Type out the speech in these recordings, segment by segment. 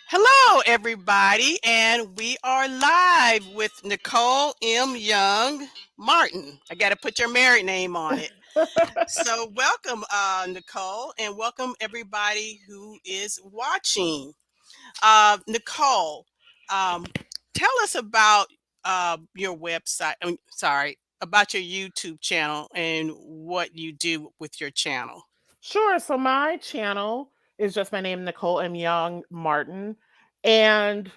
Hello, everybody, and we are live with Nicole M Young-Martin. I got to put your married name on it. So, welcome, Nicole, and welcome everybody who is watching. Nicole, um, tell us about your website. Sorry, about your YouTube channel and what you do with your channel. Sure. So my channel is just my name, Nicole M Young-Martin, and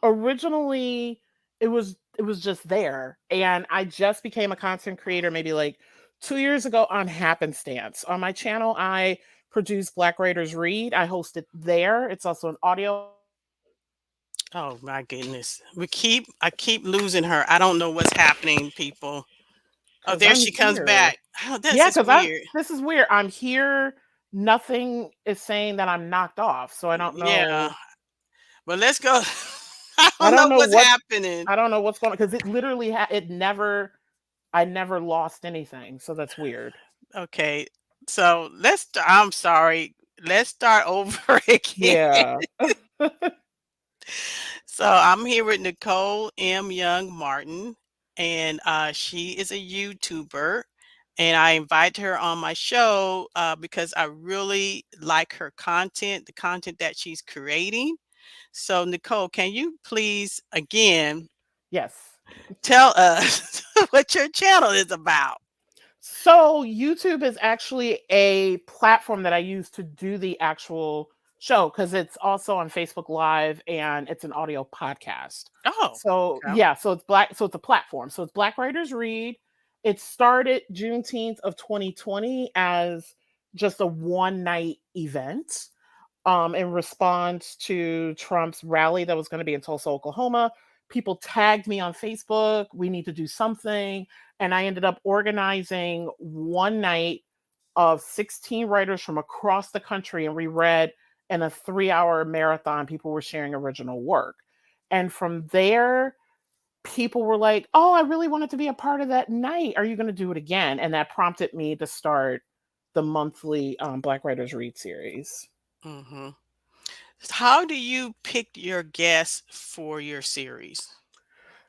originally it was just there, and I just became a content creator maybe like 2 years ago on happenstance. On my channel, I produce Black Writers Read. I host it there. It's also an audio. Oh my goodness. I keep losing her. I don't know what's happening, people. Oh, Because there I'm she comes here. back. Oh, this Yeah, is because I'm weird. this is weird. I'm here. Nothing is saying that I'm knocked off, so I don't Yeah. know. But let's go. I I don't don't know know what's what happening. I don't know what's going on because it literally it never I never lost anything. So that's weird. Okay. So I'm sorry. Let's start over again. Yeah. So I'm here with Nicole M Young-Martin, and she is a YouTuber. And I invited her on my show because I really like her content, the content that she's creating. So, Nicole, can you please again Yes. tell us what your channel is about? So YouTube is actually a platform that I use to do the actual show because it's also on Facebook Live and it's an audio podcast. Oh, So okay. yeah, so it's a platform. So it's Black Writers Read. It started Juneteenth of 2020 as just a one night event in response to Trump's rally that was going to be in Tulsa, Oklahoma. People tagged me on Facebook. We need to do something. And I ended up organizing one night of 16 writers from across the country, and we read in a 3 hour marathon. People were sharing original work. And from there, people were like, "Oh, I really wanted to be a part of that night. Are you going to do it again?" And that prompted me to start the monthly Black Writers Read series. Hmm. How do you pick your guests for your series?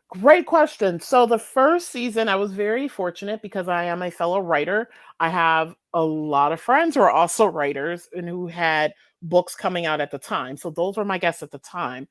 Great question. So the first season, I was very fortunate because I am a fellow writer. I have a lot of friends who are also writers and who had books coming out at the time. So those were my guests at the time.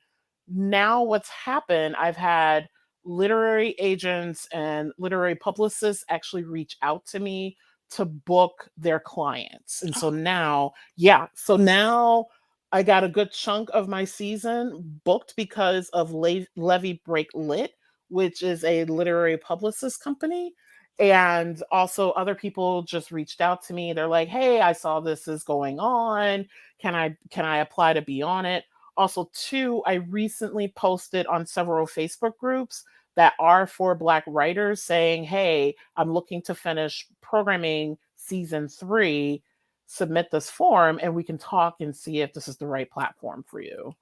Now, what's happened, I've had literary agents and literary publicists actually reach out to me to book their clients. And so Oh, now, yeah, so now I got a good chunk of my season booked because of Levy Break Lit, which is a literary publicist company. And also other people just reached out to me. They're like, "Hey, I saw this is going on. Can I apply to be on it?" Also, too, I recently posted on several Facebook groups that are for Black writers saying, "Hey, I'm looking to finish programming season 3. Submit this form and we can talk and see if this is the right platform for you."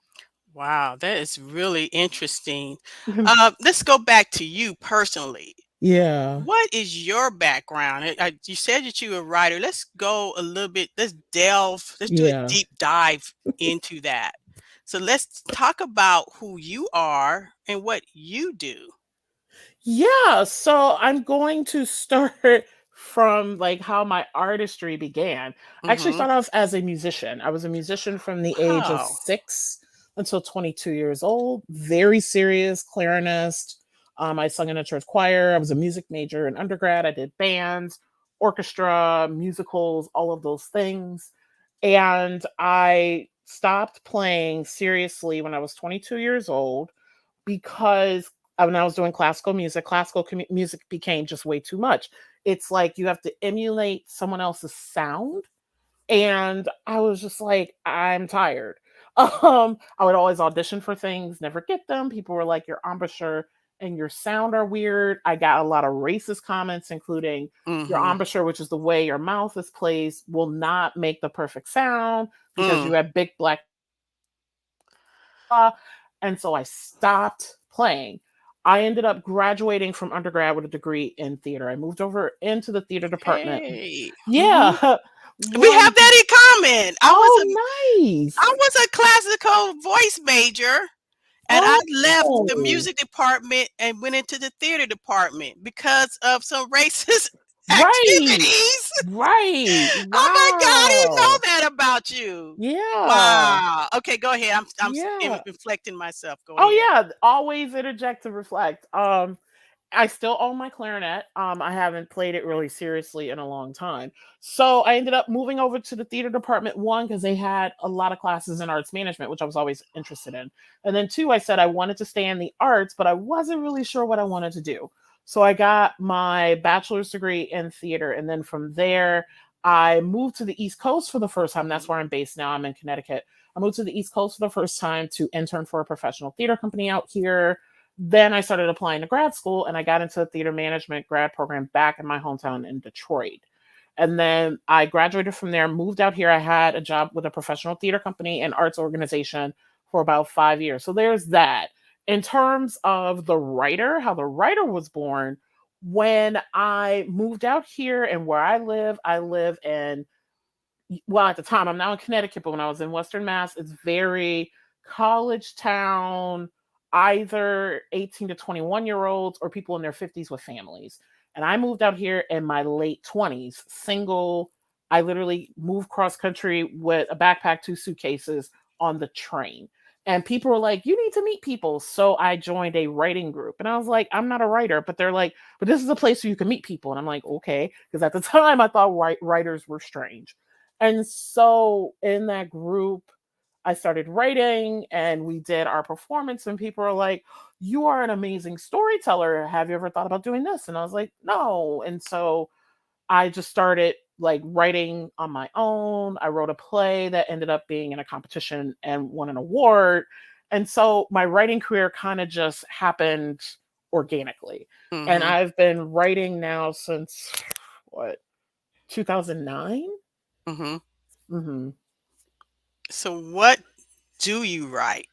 wow, that is really interesting. Let's go back to you personally. Yeah. What is your background? You said that you were a writer. Let's go a little bit. Let's do a Yeah. deep dive into that. So let's talk about who you are and what you do. Yeah, so I'm going to start from like how my artistry began. I actually Mm-hmm. started off as a musician. I was a musician from the age of Wow. 6 until 22 years old. Very serious clarinist. I sung in a church choir. I was a music major in undergrad. I did bands, orchestra, musicals, all of those things. And I stopped playing seriously when I was 22 years old because when I was doing classical music became just way too much. It's like you have to emulate someone else's sound. And I was just like, I'm tired. I would always audition for things, never get them. People were like, your embouchure and your sound are weird. I got a lot of racist comments, including your Mm-hmm. embouchure, which is the way your mouth is placed, will not make the perfect sound because Mm. you have big black. And so I stopped playing. I ended up graduating from undergrad with a degree in theater. I moved over into the theater department. Hey. Mm-hmm. Yeah. We have One that in woman. Oh, I nice. was a classical voice major, and I left the Oh, music department and went into the theater department because of some racist right. activities. Right. Oh my God, I didn't know Wow. that about you. Yeah. Wow. Okay, go ahead. Yeah. inflecting myself. Go Oh ahead. yeah, always interject to reflect. I still own my clarinet. I haven't played it really seriously in a long time. So I ended up moving over to the theater department, one, because they had a lot of classes in arts management, which I was always interested in. And then two, I said I wanted to stay in the arts, but I wasn't really sure what I wanted to do. So I got my bachelor's degree in theater. And then from there, I moved to the East Coast for the first time. That's Mhm. where I'm based now. I'm in Connecticut. I moved to the East Coast for the first time to intern for a professional theater company out here. Then I started applying to grad school and I got into the theater management grad program back in my hometown in Detroit. And then I graduated from there, moved out here. I had a job with a professional theater company and arts organization for about 5 years. So there's that. In terms of the writer, how the writer was born, when I moved out here and where I live in, well, at the time, I'm now in Connecticut, but when I was in Western Mass, it's very college town, either 18 to 21-year olds or people in their 50s with families. And I moved out here in my late 20s, single. I literally moved cross country with a backpack, two suitcases on the train. And people were like, you need to meet people. So I joined a writing group. And I was like, I'm not a writer. But they're like, but this is a place where you can meet people. And I'm like, okay. Because at the time, I thought writers were strange. And so in that group, I started writing and we did our performance, and people were like, you are an amazing storyteller. Have you ever thought about doing this? And I was like, no. And so I just started like writing on my own. I wrote a play that ended up being in a competition and won an award. And so my writing career kind of just happened organically. And Mhm. I've been writing now since what, 2009? Mhm. Mhm. So what do you write?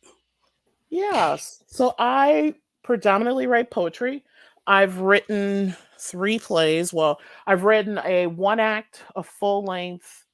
Yes. So I predominantly write poetry. I've written three plays. Well, I've written a one act, a full length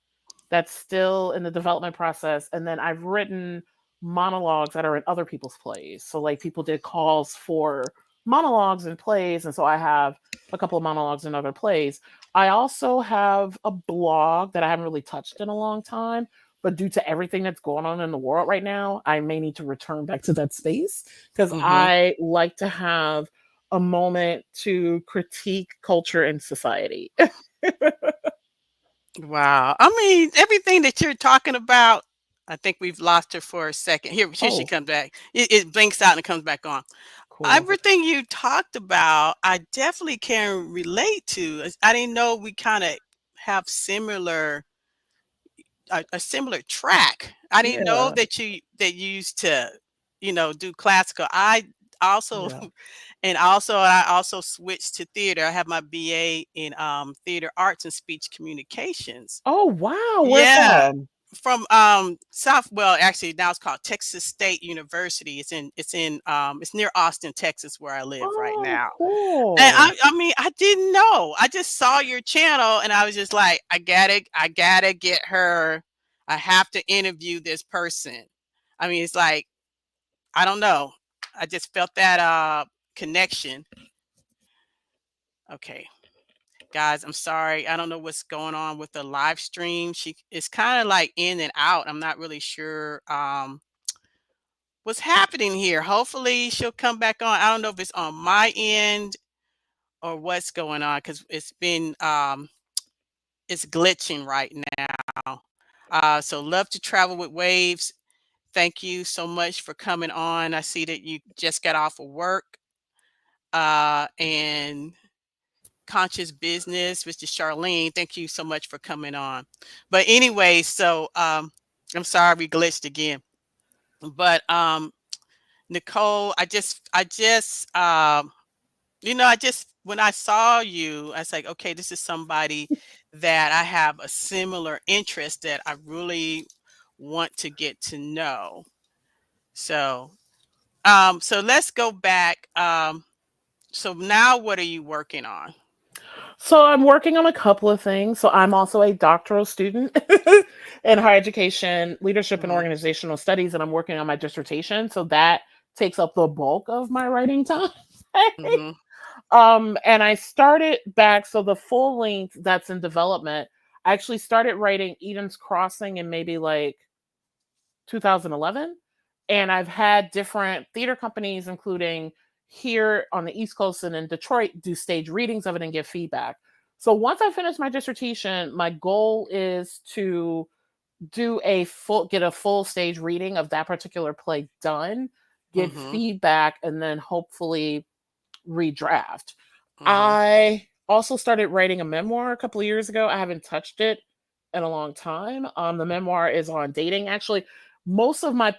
that's still in the development process. And then I've written monologues that are in other people's plays. So, like, people did calls for monologues and plays. And so I have a couple of monologues in other plays. I also have a blog that I haven't really touched in a long time. But due to everything that's going on in the world right now, I may need to return back to that space because Mhm. I like to have a moment to critique culture and society. Wow. I mean, everything that you're talking about, I think we've lost her for a second. Here she Oh, comes back. It blinks out and comes back on. cool. Everything you talked about, I definitely can relate to. I didn't know we kind of have a similar track. I didn't know Yeah. that you used to, do classical. I also Yeah. I also switched to theater. I have my BA in theater arts and speech communications. Oh, wow, where Yeah, from? from well, actually now it's called Texas State University. It's near Austin, Texas, where I live right Oh, now. And cool. I mean, I didn't know. I just saw your channel and I was just like, I gotta get her. I have to interview this person. I mean, it's like, I don't know. I just felt that connection. Okay. Guys, I'm sorry. I don't know what's going on with the live stream. She It's kind of like in and out. I'm not really sure what's happening here. Hopefully she'll come back on. I don't know if it's on my end or what's going on because it's glitching right now. So love to travel with waves. Thank you so much for coming on. I see that you just got off of work. And conscious business, Mr. Charlene. Thank you so much for coming on. But anyway, so I'm sorry we glitched again. But Nicole, I just when I saw you, I was like, okay, this is somebody that I have a similar interest that I really want to get to know. So, so let's go back. So now what are you working on? So I'm working on a couple of things. So I'm also a doctoral student in higher education, leadership and Mhm, organizational studies, and I'm working on my dissertation. So that takes up the bulk of my writing time. mhm, And I started back, so the full length that's in development, I actually started writing Eden's Crossing in maybe like 2011. And I've had different theater companies, including here on the East Coast and in Detroit, do stage readings of it and give feedback. So once I finish my dissertation, my goal is to get a full stage reading of that particular play done, get mhm, feedback, and then hopefully redraft. mhm. I also started writing a memoir a couple of years ago. I haven't touched it in a long time. The memoir is on dating. Actually, most of my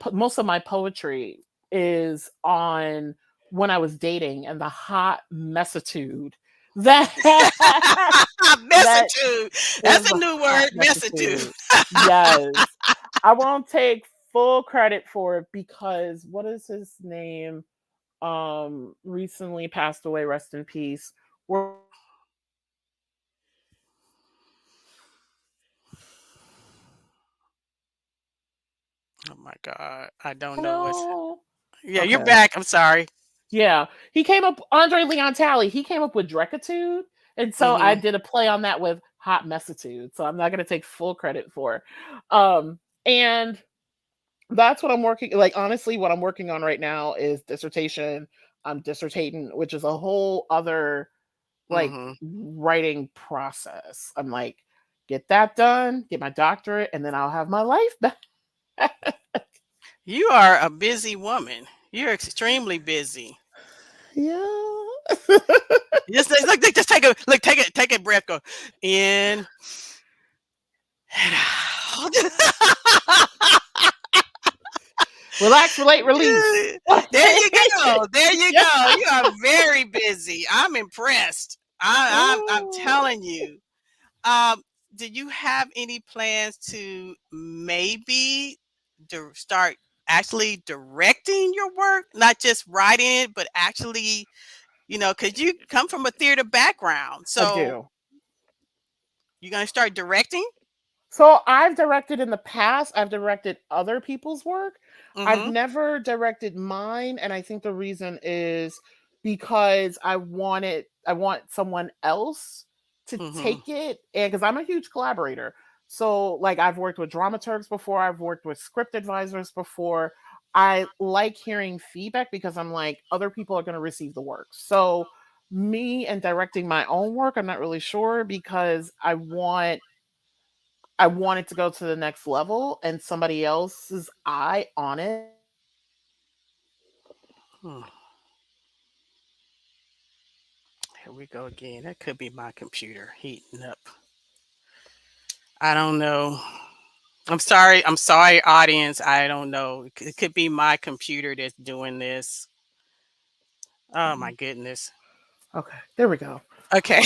poetry is on when I was dating and the hot messitude that that Messitude. is That's a the new hot word, messitude. messitude. Yes. I won't take full credit for it because what is his name? Recently passed away, rest in peace. Oh my God. I don't know what's. No. Yeah, you're Okay. back. I'm sorry. Yeah. He came up Andre Leon Talley, he came up with Drecitude. And so I Mhm, did a play on that with Hot Messitude. So I'm not gonna take full credit for. And that's what I'm working like honestly, what I'm working on right now is dissertation. I'm dissertating, which is a whole other like mhm. writing process. I'm like, get that done, get my doctorate, and then I'll have my life back. You are a busy woman. You're extremely busy. Yeah. Just take a look, take a breath, go in and out. Relax, relate, release. Yeah, there you go. There you Yeah. go. You are very busy. I'm impressed. I'm Oh, telling you. Um, do you have any plans to maybe start actually directing your work, not just writing it, but actually, because you come from a theater background, I so do. you're gonna start directing? So I've directed in the past, I've directed other people's work. I've Mm-hmm. never directed mine, and I think the reason is because I want someone else to Mm-hmm. take it, and because I'm a huge collaborator. So like I've worked with dramaturgs before, I've worked with script advisors before. I like hearing feedback because I'm like other people are going to receive the work. So me and directing my own work, I'm not really sure because I want it to go to the next level and somebody else's eye on it. Hmm. Here we go again. That could be my computer heating up. I don't know. I'm sorry. I'm sorry, audience. I don't know. It could be my computer that's doing this. Oh my goodness. Okay, there we go. Okay.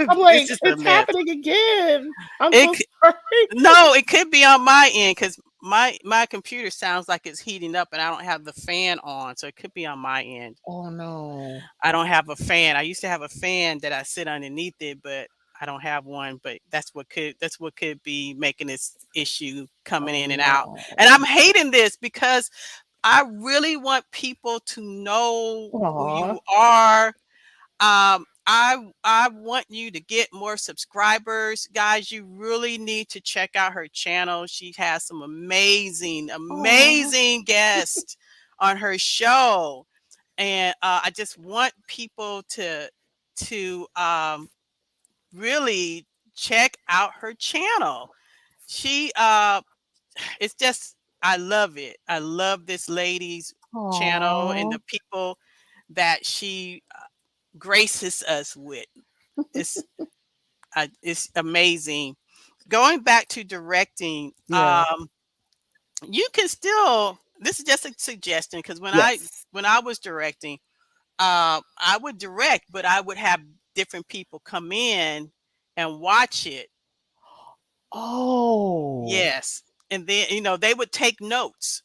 I'm This like, is a it's mess. happening again. I'm It so c- sorry. no, it could be on my end because my computer sounds like it's heating up and I don't have the fan on, so it could be on my end. Oh no. I don't have a fan. I used to have a fan that I sit underneath it, but I don't have one. But that's what could be making this issue coming Oh in and out. no. And I'm hating this because I really want people to know who Aw. you are. I want you to get more subscribers, guys. You really need to check out her channel. She has some amazing, Aw. amazing guests on her show, and I just want people to really check out her channel. She it's just I love it. I love this lady's channel and Aw. the people that she graces us with. It's it's amazing. Going back to directing, Yeah. you can still. This is just a suggestion because when I Yes. when I was directing, I would direct, but I would have different people come in and watch it. Oh. Yes, and then they would take notes.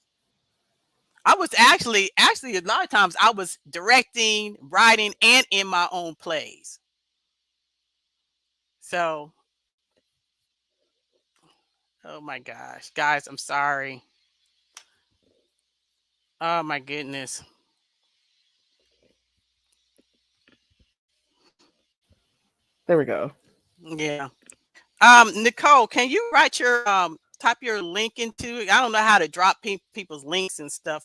I was actually a lot of times I was directing, writing, and in my own plays. So, oh my gosh, guys, I'm sorry. Oh my goodness. There we go. Yeah. Nicole, can you write your type your link into it? I don't know how to drop people's links and stuff.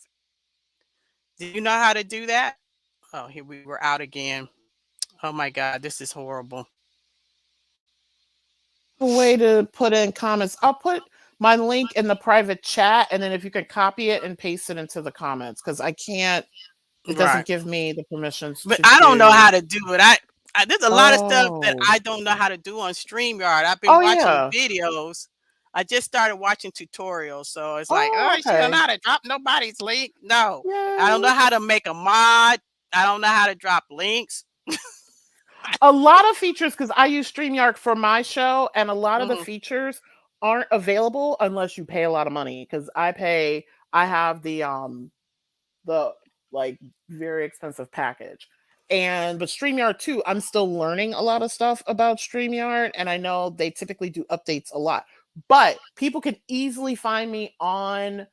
Do you know how to do that? Oh, here we were out again. Oh my God, this is horrible. A way to put in comments. I'll put my link in the private chat, and then if you can copy it and paste it into the comments, because I can't. It doesn't Right. give me the permissions But to I don't know do. how to do it. There's a lot of stuff that Oh. I don't know how to do on StreamYard. I've been Oh watching yeah. videos. I just started watching tutorials, so it's like, Oh oh, she don't know okay. how to drop nobody's link. No, I don't know how Yes. to make a mod. I don't know how to drop links. A lot of features, because I use StreamYard for my show, and a lot of the Hmm. features aren't available unless you pay a lot of money. Because I have the like very expensive package. And but StreamYard too, I'm still learning a lot of stuff about StreamYard, and I know they typically do updates a lot. But people can easily find me on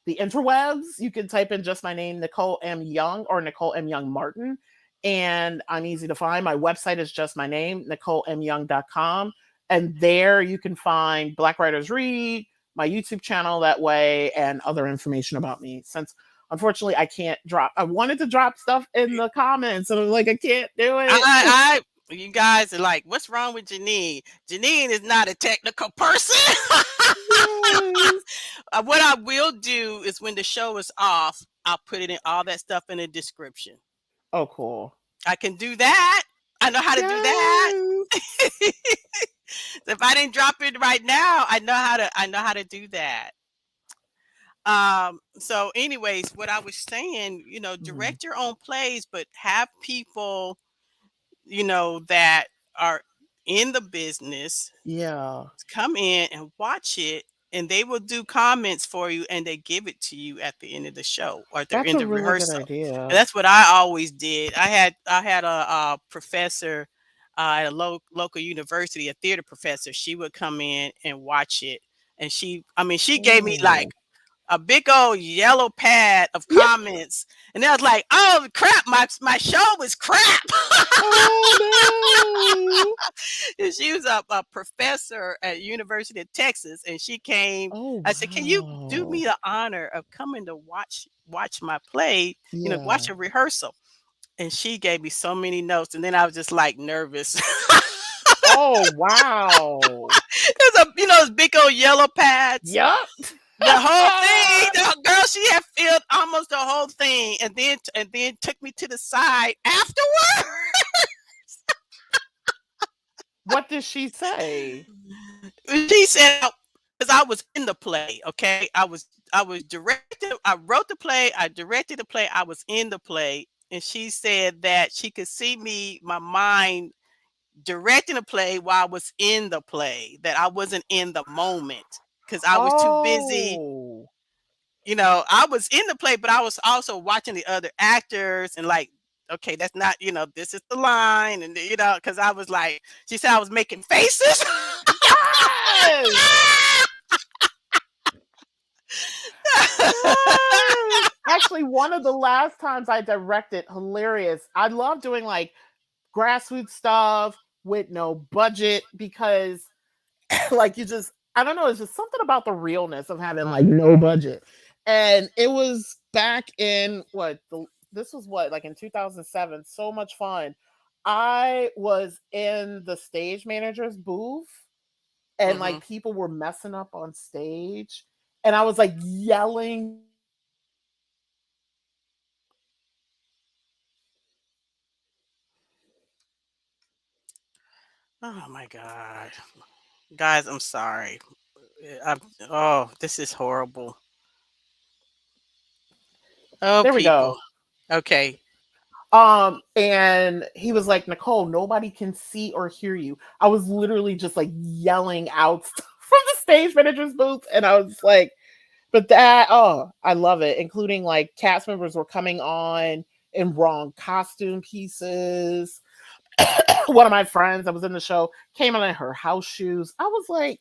the interwebs. You can type in just my name, Nicole M Young or Nicole M Young-Martin, and I'm easy to find. My website is just my name, NicoleMYoung.com. And there you can find Black Writers Read, my YouTube channel that way, and other information about me. Since unfortunately I can't drop, I wanted to drop stuff in the comments, and I'm like, I can't do it. You guys are like, what's wrong with Janine? Janine is not a technical person. Yes. What I will do is when the show is off, I'll put it in all that stuff in the description. Oh, cool. I can do that. I know how to do that. Yes. If I didn't drop it right now, I know how to do that. So anyways, what I was saying, Mhm. direct your own plays, but have people, that are in the business Yeah. come in and watch it, and they will do comments for you, and they give it to you at the end of the show or they're That's in a the really good rehearsal. And idea. that's what I always did. I had a professor at a local university, a theater professor. She would come in and watch it, and she gave me like Oh. a big old yellow pad of Yeah. comments, and I was like, "Oh crap, my show was crap." Oh And she was a professor at University of Texas, and she came. no. Oh I said, "Can you do wow. me the honor of coming to watch my play? Watch Yeah. a rehearsal?" And she gave me so many notes, and then I was just like nervous. Oh wow. There's those big old yellow pads. Yup. The whole thing, the girl, she had filled almost the whole thing, and then took me to the side afterward. What did she say? She said, because I was in the play, okay? I was directed, I wrote the play, I directed the play, I was in the play, and she said that she could see me, my mind directing the play while I was in the play, that I wasn't in the moment because I was too busy. Oh. I was in the play, but I was also watching the other actors and like, okay, that's not, this is the line. And, because I was like, she said I was making faces. Yes. Yes. Actually, one of the last times I directed, hilarious. I love doing like grassroots stuff with no budget because like you just, I don't know, it's just something about the realness of having like no budget. And it was back in this was what, like in 2007, so much fun. I was in the stage manager's booth, and Hmm. like people were messing up on stage, and I was like yelling. Oh my God. Guys, I'm sorry. I'm, oh, this is horrible. Oh, There we people. go. Okay. And he was like, Nicole, nobody can see or hear you. I was literally just like yelling out stuff from the stage manager's booth. And I was like, but that, oh, I love it. Including like cast members were coming on in wrong costume pieces. one of my friends that was in the show came in her house shoes. I was like,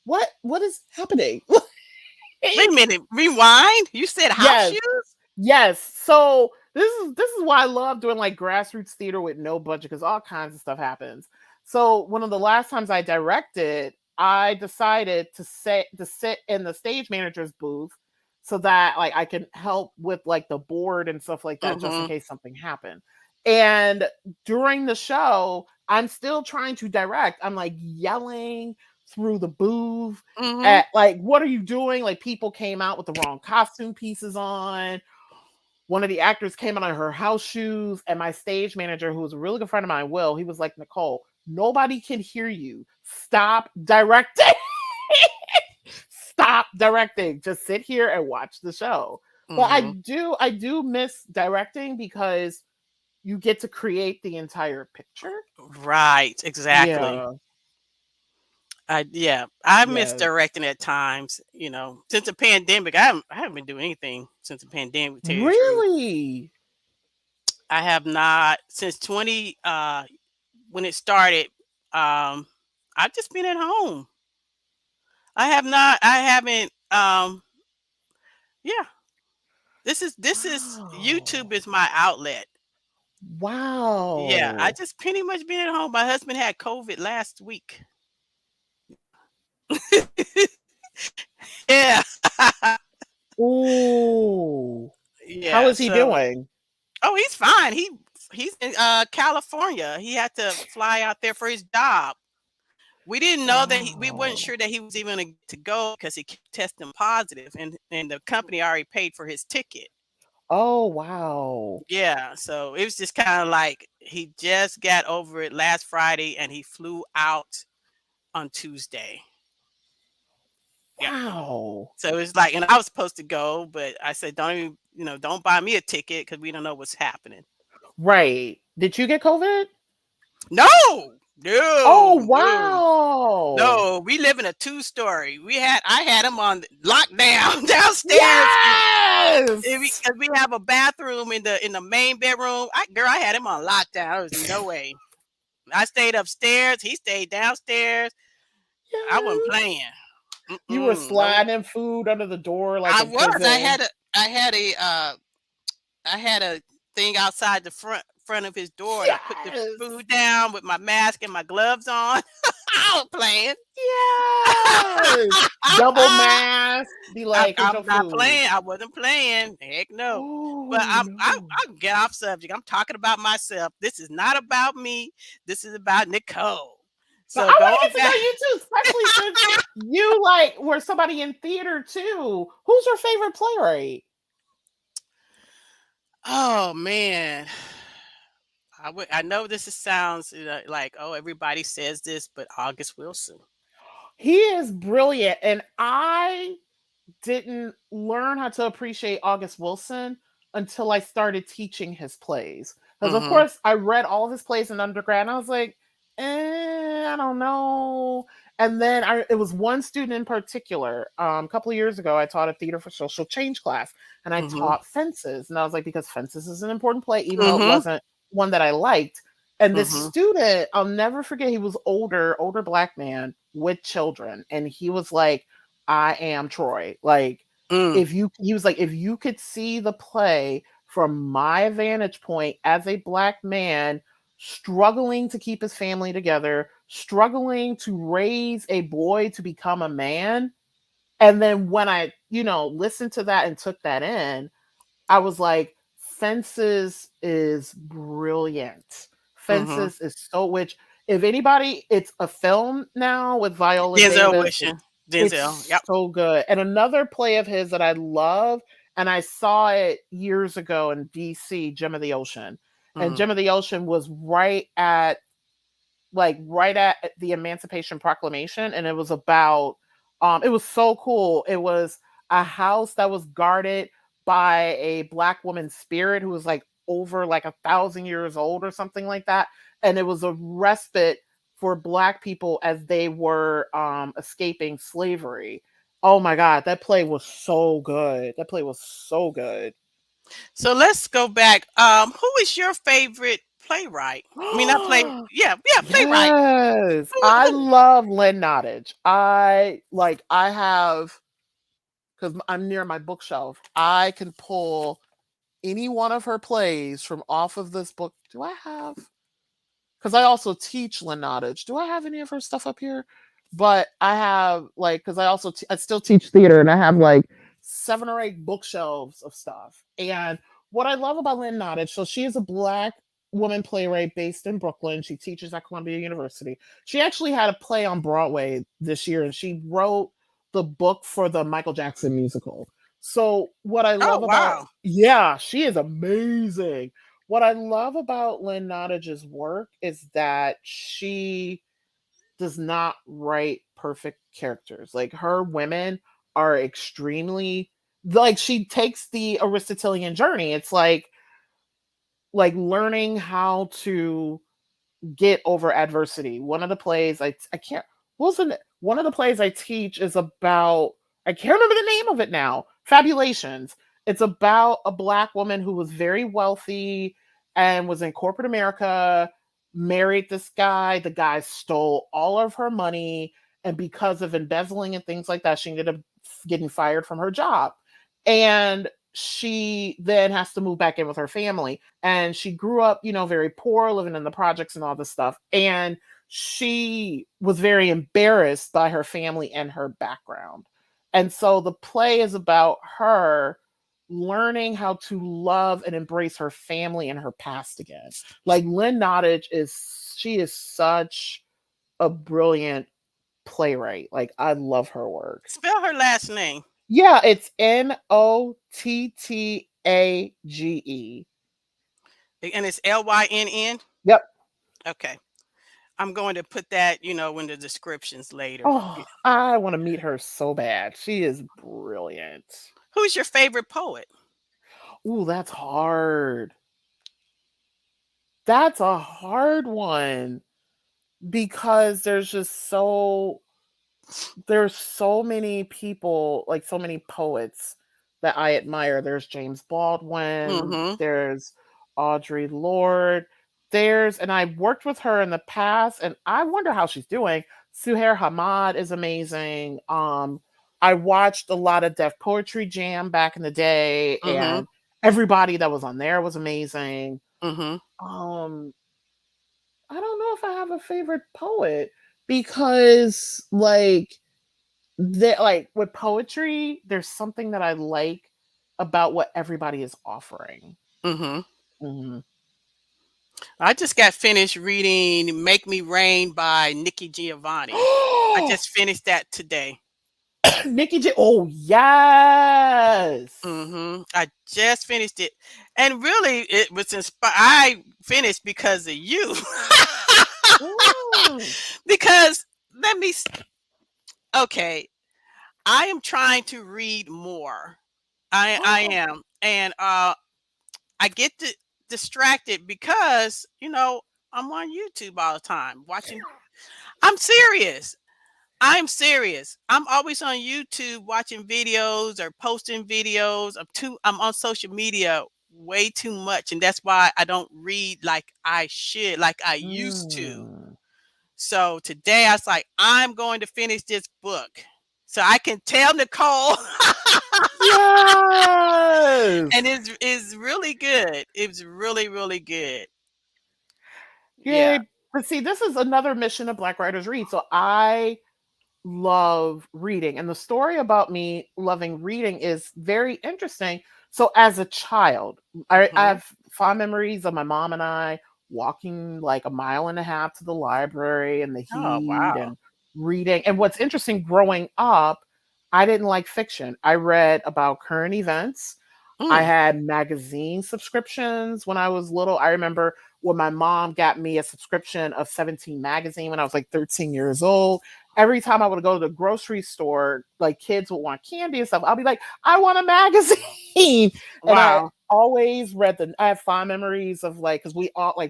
what is happening? Wait a minute, rewind. You said house Yes. shoes? Yes. So this is why I love doing like grassroots theater with no budget, because all kinds of stuff happens. So one of the last times I directed, I decided to sit in the stage manager's booth so that like I can help with like the board and stuff like that, just in Mhm. case something happened. And during the show, I'm still trying to direct. I'm like yelling through the booth Mhm. at like, what are you doing? Like people came out with the wrong costume pieces on. One of the actors came out in her house shoes, and my stage manager, who was a really good friend of mine, Will, he was like, Nicole, nobody can hear you. Stop directing. Stop directing. Just sit here and watch the show. But Mhm. I do miss directing because you get to create the entire picture. Right, exactly. Yeah. Yeah, I miss Yes. directing at times, since the pandemic. I haven't been doing anything since the pandemic, to tell you the truth. Really? I have not since 20 when it started. I've just been at home. I haven't yeah. This is Wow. YouTube is my outlet. Yeah, I Wow. just pretty much been at home. My husband had COVID last week. Yeah. Ooh. How Yeah, is he so doing? oh, he's fine. He's in California. He had to fly out there for his job. We didn't know that we weren't Wow. sure that he was even gonna get to go because he kept testing positive, and the company already paid for his ticket. Oh, wow. Yeah, so it was just kind of like he just got over it last Friday and he flew out on Tuesday. Yeah. Wow. So it's like, and I was supposed to go, but I said, don't even, don't buy me a ticket because we don't know what's happening. Right. Did you get COVID? No, Oh, no, no, wow. no. We live in a two-story. I had him on lockdown downstairs, and we, Yes. 'cause we have a bathroom in the main bedroom. I had him on lockdown. There was no way. I stayed upstairs. He stayed downstairs. I wasn't Yes. playing. You were Nope. sliding food under the door like I in was. prison. I had a thing outside the front of his door, and I put the Yes. food down with my mask and my gloves on. I was playing. Yes. Double mask. Be like, here's I'm your not food. playing. I wasn't playing. Heck no. But Oh, no. I get off subject. I'm talking about myself. This is not about me. This is about Nicole. But So I want going to get to know back. you too, especially since you like were somebody in theater too. Who's your favorite playwright? Oh man. I know sounds like, oh, everybody says this, but August Wilson. He is brilliant, and I didn't learn how to appreciate August Wilson until I started teaching his plays. Because of Mhm. course I read all of his plays in undergrad, and I was like, I don't know. And then it was one student in particular. A couple of years ago, I taught a theater for social change class, and I Mhm. taught Fences, and I was like, because Fences is an important play, even though it Mhm. wasn't one that I liked. And this Mhm. student, I'll never forget, he was older black man with children, and he was like, I am Troy. Like, Mm. he was like, if you could see the play from my vantage point as a black man struggling to keep his family together, struggling to raise a boy to become a man. And then when I, listened to that and took that in, I was like, Fences is brilliant. Mhm. Fences is so, which, if anybody, it's a film now with Viola Denzel Davis. Wishing. Denzel. It's Yep. so good. And another play of his that I love, and I saw it years ago in DC, Gem of the Ocean. And Mm. Gem of the Ocean was right at the Emancipation Proclamation, and it was about it was so cool. It was a house that was guarded by a black woman's spirit who was like over like 1,000 years old or something like that. And it was a respite for black people as they were escaping slavery. Oh my god, that play was so good. That play was so good. So let's go back. Who is your favorite Playwright. I mean, not play. Yeah, yeah, Playwright. Yes, I Who? love Lynn Nottage. I have, because I'm near my bookshelf. I can pull any one of her plays from off of this book. Do I have? Because I also teach Lynn Nottage. Do I have any of her stuff up here? But I have like, because I still teach theater, and I have like 7 or 8 bookshelves of stuff. And what I love about Lynn Nottage, so she is a Black woman playwright based in Brooklyn. She teaches at Columbia University. She actually had a play on Broadway this year, and she wrote the book for the Michael Jackson musical. So what I Oh, love about, wow. yeah, she is amazing. What I love about Lynn Nottage's work is that she does not write perfect characters. Like, her women are extremely, like, she takes the Aristotelian journey. It's like learning how to get over adversity. One of the plays I can't, wasn't one of the plays I teach is about, I can't remember the name of it now. Fabulations. It's about a Black woman who was very wealthy and was in corporate America, married this guy. The guy stole all of her money, and because of embezzling and things like that, she ended up getting fired from her job. And she then has to move back in with her family, and she grew up, very poor, living in the projects and all this stuff. And she was very embarrassed by her family and her background. And so the play is about her learning how to love and embrace her family and her past again. Like, Lynn Nottage she is such a brilliant playwright. Like, I love her work. Spell her last name. Yeah, it's Nottage. And it's Lynn. Yep. Okay. I'm going to put that, in the descriptions later. Oh, I want to meet her so bad. She is brilliant. Who's your favorite poet? Ooh, that's hard. That's a hard one, because there's so many people, like so many poets that I admire. There's James Baldwin, Mm-hmm. there's Audre Lorde, and I worked with her in the past, and I wonder how she's doing. Suhair Hamad is amazing. I watched a lot of Def Poetry Jam back in the day, Mm-hmm. and everybody that was on there was amazing. Mm-hmm. Um, I don't know if I have a favorite poet, because like with poetry, there's something that I like about what everybody is offering. Mm-hmm. Mhm. I just got finished reading Make Me Rain by Nikki Giovanni. I just finished that today. Nikki J. Oh, yes. I just finished it. And really, it was inspired. I finished because of you. Mm. Because let me, okay, I am trying to read more. I am. And I get distracted because, I'm on YouTube all the time watching. I'm serious. I'm serious. I'm always on YouTube watching videos or posting videos. I'm on social media way too much, and that's why I don't read like I should, like I used to. Mm. So today I was like, I'm going to finish this book so I can tell Nicole. Yes. And it's really good. It's really, really good. Yeah. Yay. But see, this is another mission of Black Writers Read. So I love reading. And the story about me loving reading is very interesting. So, as a child, I Hmm. have fond memories of my mom and I walking like a mile and a half to the library in the Oh, heat wow. and reading. And what's interesting, growing up, I didn't like fiction. I read about current events. I Mm. had magazine subscriptions when I was little. I remember when my mom got me a subscription of 17 magazine when I was like 13 years old. Every time I would go to the grocery store, like kids would want candy and stuff. I'll be like, I want a magazine. And I Wow. always I have fond memories of like, because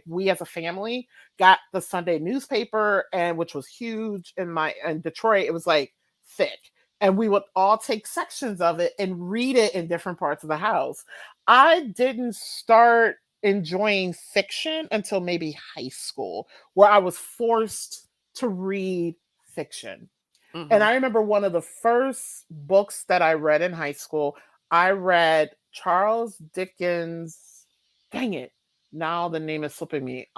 we as a family got the Sunday newspaper, and which was huge in Detroit. It was like thick, and we would all take sections of it and read it in different parts of the house. I didn't start enjoying fiction until maybe high school, where I was forced to read fiction. And Mhm. I remember one of the first books that I read in high school, I read Charles Dickens. Dang it. Now the name is slipping me.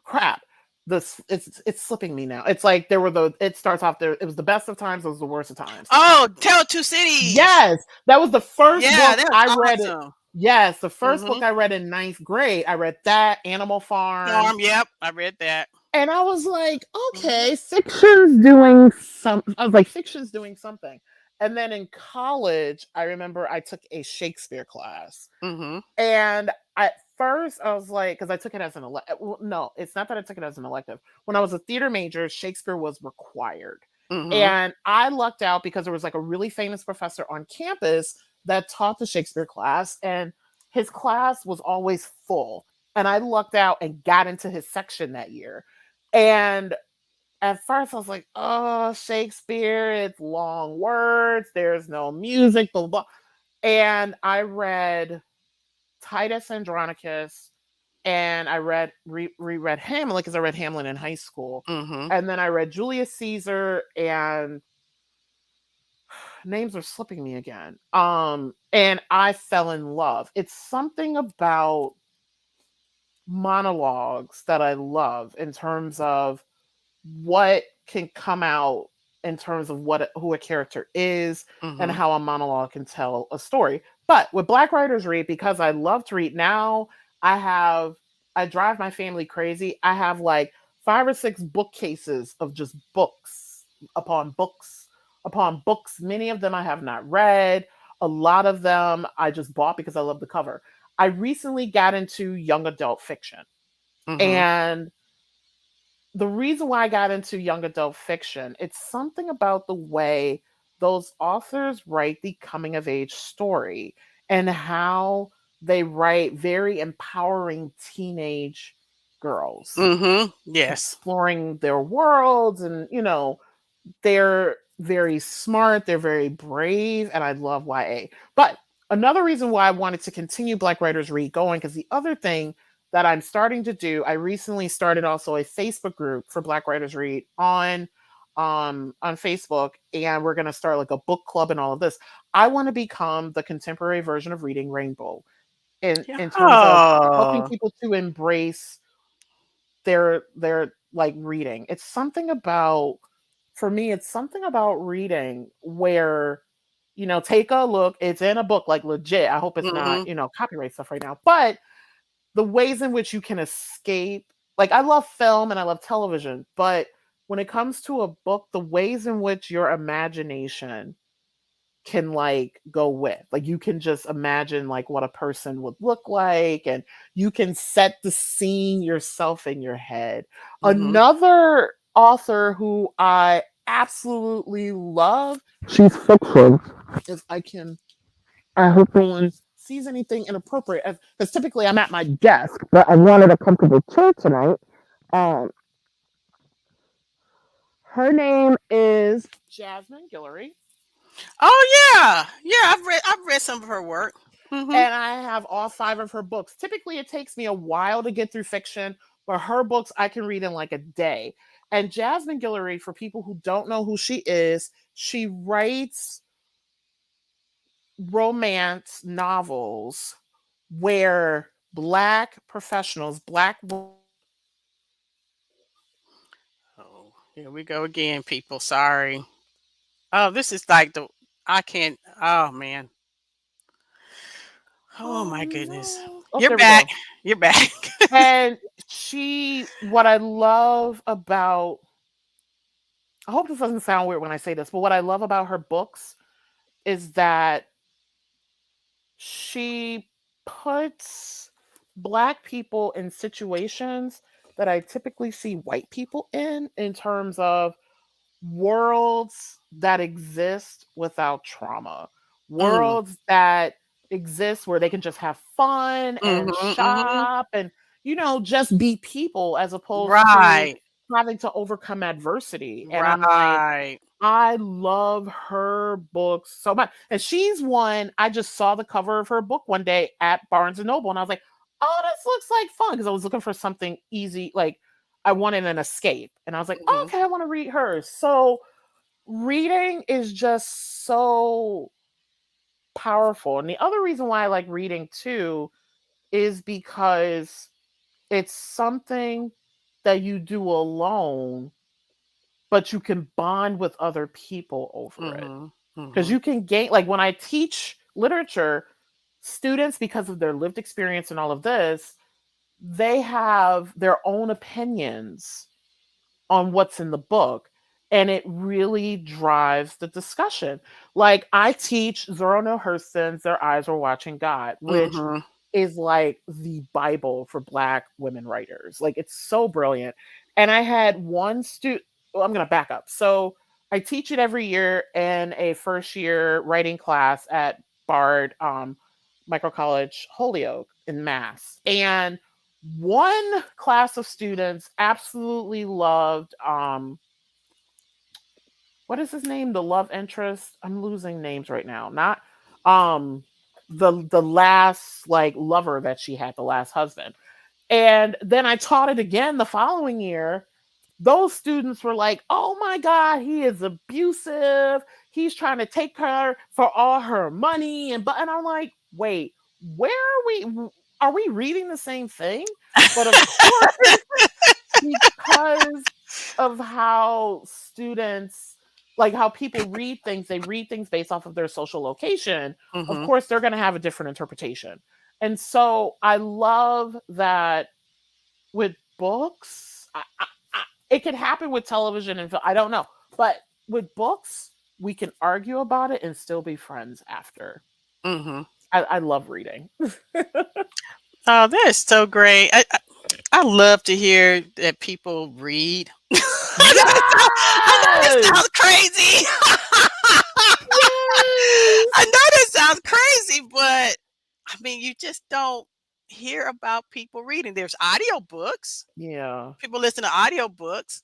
Crap. It's slipping me now. It's like there were the it starts off there. It was the best of times, it was the worst of times. Oh, Tell Two Cities. Yes, that was the first Yeah, book that's I read it. awesome. Yes, the first book Mhm. I read in ninth grade. I read that, Animal Farm. Farm, yep, I read that. And I was like, Mhm. okay, fiction's doing some. I was like, fiction's doing something. And then in college, I remember I took a Shakespeare class. Mhm. And at first, I was like, because I took it as an elective. Well, no, it's not that I took it as an elective. When I was a theater major, Shakespeare was required. Mhm. And I lucked out because there was like a really famous professor on campus that taught the Shakespeare class, and his class was always full. And I lucked out and got into his section that year. And at first I was like, oh, Shakespeare, it's long words, there's no music, blah, blah, blah. And I read Titus Andronicus, and I reread Hamlet because I read Hamlet in high school. Mhm. And then I read Julius Caesar, and names are slipping me again. And I fell in love. It's something about monologues that I love in terms of what can come out in terms of who a character is and Mhm. how a monologue can tell a story. But with Black Writers Read, because I love to read now, I have I drive my family crazy. I have like 5 or 6 bookcases of just books upon books upon books. Many of them I have not read. A lot of them I just bought because I love the cover. I recently got into young adult fiction. Mhm. And the reason why I got into young adult fiction, it's something about the way those authors write the coming of age story and how they write very empowering teenage girls Mhm. Yes. exploring their worlds. And they're very smart, they're very brave, and I love YA. But another reason why I wanted to continue Black Writers Read going, because the other thing that I'm starting to do, I recently started also a Facebook group for Black Writers Read on Facebook, and we're gonna start like a book club and all of this. I want to become the contemporary version of Reading Rainbow Yeah. in terms of helping Oh. people to embrace their like reading. It's something about for me, it's something about reading where, take a look, it's in a book, like legit. I hope it's not, Mhm. copyright stuff right now. But the ways in which you can escape, like I love film and I love television, but when it comes to a book, the ways in which your imagination can like go with, like you can just imagine like what a person would look like, and you can set the scene yourself in your head. Mhm. Another author who I absolutely love, she's fiction, if I can, I hope no one sees anything inappropriate, because typically I'm at my desk, but I wanted a comfortable chair tonight. um Her name is Jasmine Guillory. Oh yeah. Yeah, I've read some of her work. Mhm. And I have all 5 of her books. Typically, it takes me a while to get through fiction, but her books I can read in like a day. And Jasmine Guillory, for people who don't know who she is, she writes romance novels where Black professionals, Black Oh, here we go again, people. Sorry. Oh, this is like the I can't. Oh man. Oh oh my goodness. no. Oh, You're there we back. go. You're back. And what I love about, I hope this doesn't sound weird when I say this, but what I love about her books is that she puts Black people in situations that I typically see white people in terms of worlds that exist without trauma, Mm. worlds that exist where they can just have fun and Mhm. Mhm. shop and, just be people as opposed to Right. having to overcome adversity. And I'm like, Right. I love her books so much. And she's one, I just saw the cover of her book one day at Barnes and Noble, and I was like, oh, this looks like fun. Because I was looking for something easy, like I wanted an escape. And I was like, oh, Mhm. okay, I want to read hers. So reading is just so powerful. And the other reason why I like reading too is because it's something that you do alone, but you can bond with other people over it. Mhm. Because Mhm. you can gain, like when I teach literature, students, because of their lived experience and all of this, they have their own opinions on what's in the book. And it really drives the discussion. Like I teach Zora Neale Hurston's Their Eyes Were Watching God, which Mhm. is like the Bible for Black women writers. Like it's so brilliant. And I had one student, well, I'm going to back up. So I teach it every year in a first year writing class at Bard Micro College Holyoke in Mass. And one class of students absolutely loved what is his name, the love interest, I'm losing names right now, not um the last like lover that she had, the last husband. And then I taught it again the following year. Those students were like, oh my God, he is abusive, he's trying to take her for all her money. And I'm like, wait, where are we reading the same thing? But of course, because of how students, like how people read things, they read things based off of their social location. Of Mhm. course, they're going to have a different interpretation. And so I love that with books, it could happen with television and film, I don't know. But with books, we can argue about it and still be friends after. Mhm. I love reading. Oh, that is so great. I love to hear that people read. I know this Yes! sounds crazy. I Yes! know this sounds crazy, but I mean, you just don't hear about people reading. There's audiobooks. Yeah. People listen to audiobooks,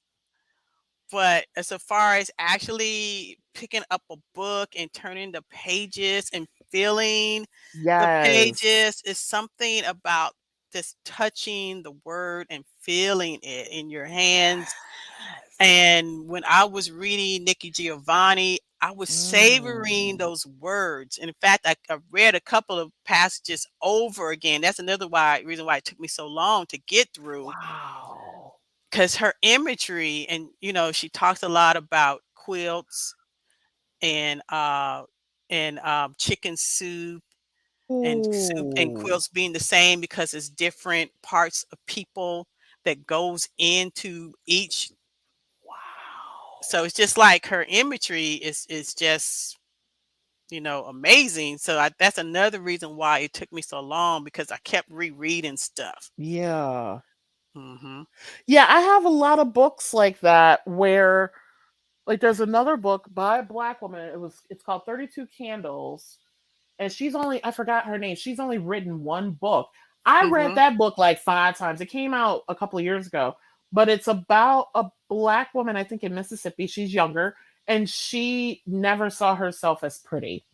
but as far as actually picking up a book and turning the pages and feeling the Yes. pages is something about just touching the word and feeling it in your hands. Yes. And when I was reading Nikki Giovanni, I was savoring Mm. those words. In fact, I read a couple of passages over again. That's another reason why it took me so long to get through, Wow. because her imagery, and she talks a lot about quilts and chicken soup, and soup and Ooh. quilts being the same because it's different parts of people that goes into each. So Wow. it's just like her imagery is just amazing. So that's another reason why it took me so long, because I kept rereading stuff. Yeah. Hmm. Yeah, I have a lot of books like that where like there's another book by a Black woman. It's called 32 Candles. And she's only, I forgot her name. She's only written one book. I read Hmm. that book like 5 times. It came out a couple of years ago, but it's about a Black woman, I think in Mississippi. She's younger and she never saw herself as pretty.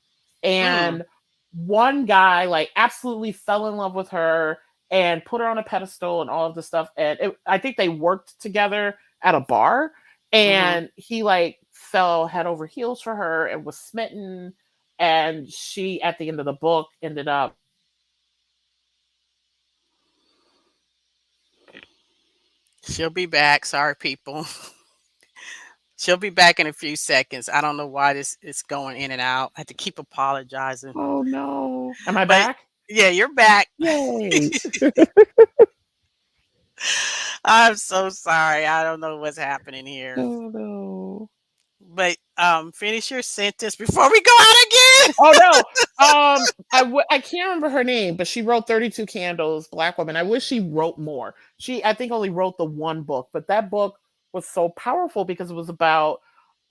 Mm. And one guy like absolutely fell in love with her and put her on a pedestal and all of this stuff. And I think they worked together at a bar, Hmm. and he like fell head over heels for her and was smitten. And she, at the end of the book, ended up She'll be back. Sorry, people. She'll be back in a few seconds. I don't know why this is going in and out. I have to keep apologizing. oh no. Am I But back? yeah, you're back. Yay. I'm so sorry. I don't know what's happening here. Oh no. But finish your sentence before we go out again. Oh no. I can't remember her name, but she wrote 32 Candles, Black woman. I wish she wrote more. She, I think, only wrote the one book, but that book was so powerful because it was about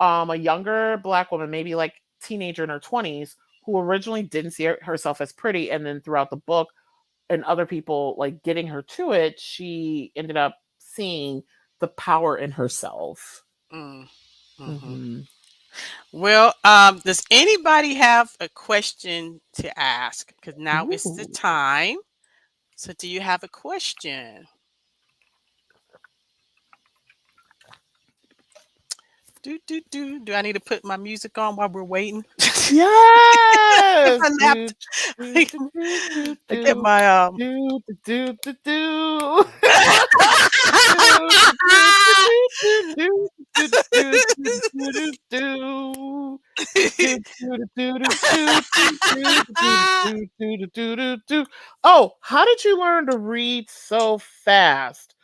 a younger Black woman, maybe like teenager in her 20s, who originally didn't see herself as pretty, and then throughout the book and other people like getting her to it, she ended up seeing the power in herself. Mm, mhm. Hmm. Well, does anybody have a question to ask? Because now is the Ooh. time. So, do you have a question? Do do do. Do I need to put my music on while we're waiting? Get Yes. my Do, laptop. do, do, do, do, I get do, my do, do, do, do. Do, do, do, do, do, do, do, do, do, do, do. Do, do, do, do, do, do, do, do, do, do, do, do, do. Oh, how did you learn to read so fast?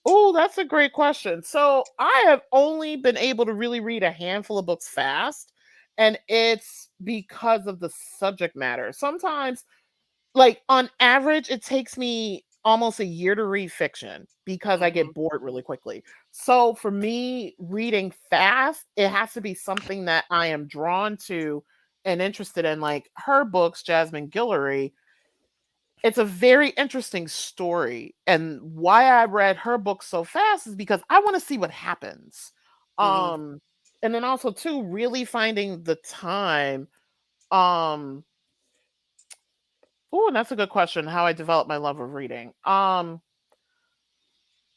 Oh, that's a great question. So I have only been able to really read a handful of books fast, and it's because of the subject matter. Sometimes, like on average, it takes me almost a year to read fiction because I Mhm, get bored really quickly. So for me, reading fast, it has to be something that I am drawn to and interested in. Like her books, Jasmine Guillory, it's a very interesting story, and why I read her book so fast is because I want to see what happens. mhm. Um and then also too really finding the time. um oh, and that's a good question, how I develop my love of reading. I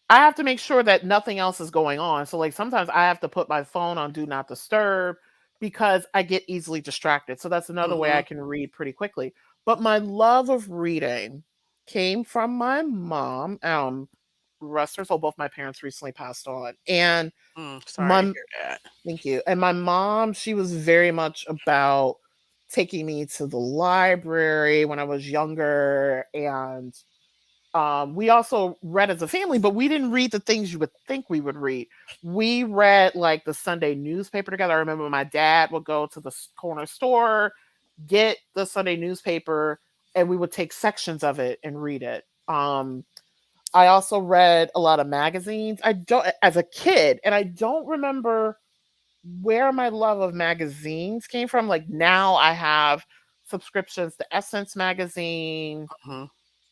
have to make sure that nothing else is going on. So like sometimes I have to put my phone on do not disturb because I get easily distracted. So that's another way I Mhm. can read pretty quickly. But my love of reading came from my mom. Rest her soul, both my parents recently passed on. And Sorry to my hear that. thank you. And my mom, she was very much about taking me to the library when I was younger, and we also read as a family, but we didn't read the things you would think we would read. We read like the Sunday newspaper together. I remember my dad would go to the corner store, get the Sunday newspaper, and we would take sections of it and read it. I also read a lot of magazines. I don't as a kid, and I don't remember where my love of magazines came from. Like now I have subscriptions to Essence magazine, Mhm.